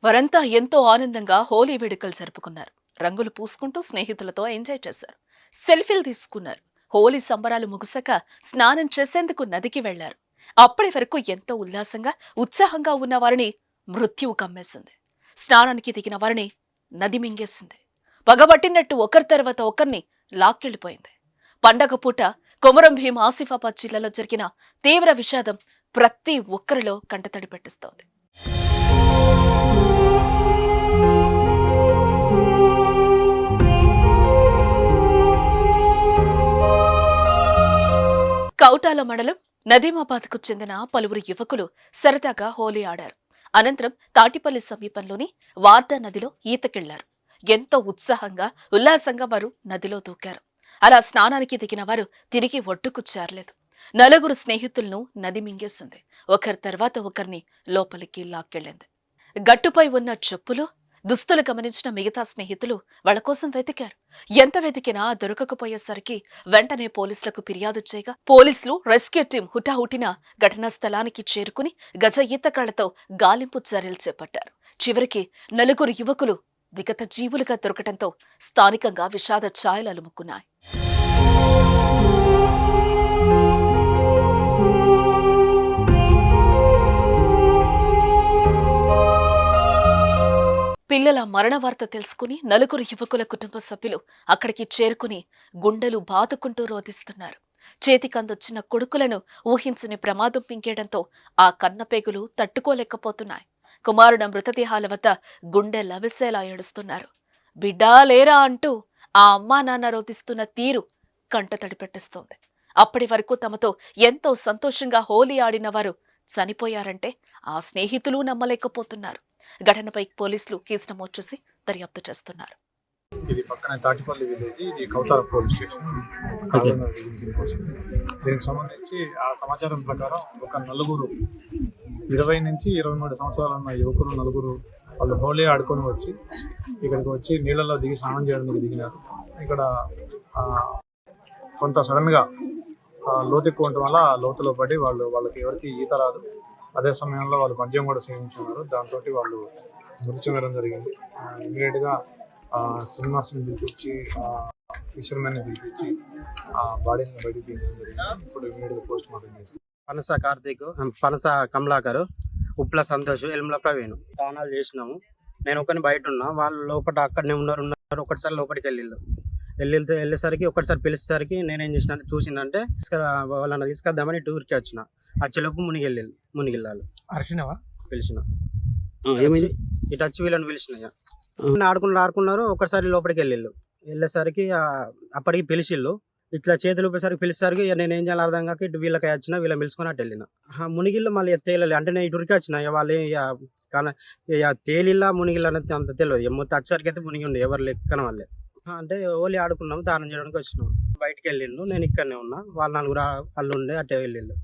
వారంతా ఎంతో ఆనందంగా హోలీ వేడుకలు జరుపుకున్నారు. రంగులు పూసుకుంటూ స్నేహితులతో ఎంజాయ్ చేశారు. సెల్ఫీలు తీసుకున్నారు. హోలీ సంబరాలు ముగిసాక స్నానం చేసేందుకు నదికి వెళ్లారు. అప్పటి వరకు ఎంతో ఉల్లాసంగా, ఉత్సాహంగా ఉన్న వారిని మృత్యువు కమ్మేసింది. స్నానానికి దిగిన వారిని నది మింగేసింది. పగబట్టినట్టు ఒకరి తర్వాత ఒకరిని లాక్కెళ్లిపోయింది. పండగ పూట కొమరం భీం ఆసిఫాబాద్ జిల్లాలో జరిగిన తీవ్ర విషాదం ప్రతి ఒక్కరిలో కంటతడి పెట్టిస్తోంది. కౌటాల మండలం నదీమాబాద్కు చెందిన పలువురు యువకులు సరదాగా హోలీ ఆడారు. అనంతరం తాటిపల్లి సమీపంలోని వార్దా నదిలో ఈతకెళ్లారు. ఎంతో ఉత్సాహంగా, ఉల్లాసంగా వారు నదిలో దూకారు. అలా స్నానానికి దిగిన వారు తిరిగి ఒడ్డుకు చేరలేదు. నలుగురు స్నేహితులను నది మింగేసింది. ఒకరి తర్వాత ఒకరిని లోపలికి లాక్కెళ్లింది. గట్టుపై ఉన్న చెప్పులు, దుస్తులు గమనించిన మిగతా స్నేహితులు వాళ్ల కోసం వెతికారు. ఎంత వెతికినా దొరకకపోయేసరికి వెంటనే పోలీసులకు ఫిర్యాదు చేయగా పోలీసులు, రెస్క్యూ టీం హుటాహుటిన ఘటనా స్థలానికి చేరుకుని గజ ఈతగాళ్లతో గాలింపు చర్యలు చేపట్టారు. చివరికి నలుగురు యువకులు విగత జీవులుగా దొరకటంతో స్థానికంగా విషాద ఛాయలు అలుముకున్నాయి. పిల్లల మరణ వార్త తెలుసుకుని నలుగురు యువకుల కుటుంబ సభ్యులు అక్కడికి చేరుకుని గుండెలు బాదుకుంటూ రోధిస్తున్నారు. చేతికందొచ్చిన కొడుకులను ఊహించని ప్రమాదం పింకేయడంతో ఆ కన్నపేగులు తట్టుకోలేకపోతున్నాయి. కుమారుడ మృతదేహాల వద్ద గుండె లవిసేలా ఏడుస్తున్నారు. బిడ్డా లేరా అంటూ ఆ అమ్మా నాన్న రోధిస్తున్న తీరు కంటతడి పెట్టిస్తోంది. అప్పటి వరకు తమతో ఎంతో సంతోషంగా హోలీ ఆడిన వారు చనిపోయారంటే ఆ స్నేహితులు నమ్మలేకపోతున్నారు. ఘటనపై పోలీసులు కేసు నమోదు చేసి దర్యాప్తు చేస్తున్నారు. ఇది పక్కన తాటిపల్లి విలేజ్, ఇది కౌతాల పోలీస్ స్టేషన్. దీనికి సంబంధించి ఆ సమాచారం ప్రకారం ఒక నలుగురు 20 నుంచి 23 సంవత్సరాలు ఉన్న యువకులు నలుగురు వాళ్ళు హోలీ ఆడుకొని వచ్చి ఇక్కడికి వచ్చి నీళ్ళలో దిగి స్నానం చేయడానికి దిగినారు. ఇక్కడ కొంత సడన్గా లోతు ఎక్కువ ఉండటం వల్ల లోతులో పడి వాళ్ళకి ఎవరికి ఈత రాదు. అదే సమయంలో వాళ్ళు మద్యం కూడా సేవించున్నారు. దాంతో వాళ్ళు మృతి చెందడం జరిగింది. ఇమీడియట్గా శ్రీనివాసుని పిలిపించి, ఫిషర్మెన్ని పిలిపించి బాడీని బయటకు తీయడం జరిగింది. ఇప్పుడు ఇమీడియట్గా పోస్ట్ మార్టం చేస్తారు. పనస కార్తీక్, పనస కమలాకరు, ఉప్ల సంతోష్, ఎల్మల ప్రవీణ్ స్నానాలు చేసినాము. నేను ఒకరిని బయట ఉన్నా, వాళ్ళు లోపల అక్కడనే ఉన్నారు. ఒకటిసారి లోపలికి వెళ్ళేసరికి ఒకటిసారి పిలిచేసరికి నేనేం చేసిన అంటే చూసిందంటే వాళ్ళని తీసుకొద్దామని టూర్కి వచ్చిన. అచ్చలోపు మునిగిల్లాలి అర్షినవా పిలిచిన ఇటు వచ్చి వీళ్ళని పిలిచిన ఆడుకున్నారు. ఒకసారి లోపలికి వెళ్ళేసరికి అప్పటికి పిలిచిళ్ళు. ఇట్లా చేతులు ఊపేసరికి పిలిచేసరికి నేనేం చేయాలి అర్థం కాక ఇటు వీళ్ళకి వచ్చిన వీళ్ళని పిలుచుకొని అటు వెళ్ళిన. మునిగిళ్ళు మళ్ళీ తేలలే అంటే నేను ఇటురికి వచ్చిన. వాళ్ళు తేలిల్లా మునిగిల్లా అనేది అంత తెలియదు. మొత్తం వచ్చేసరికి అయితే మునిగి ఉండే ఎవరు లెక్కన వాళ్ళే. అంటే హోలీ ఆడుకున్నాము, దానం చేయడానికి వచ్చినాం. బయటికి వెళ్ళిండు, నేను ఇక్కడనే ఉన్నా. వాళ్ళు నలుగురు వాళ్ళు ఉండే అట్టే వెళ్ళిళ్ళు.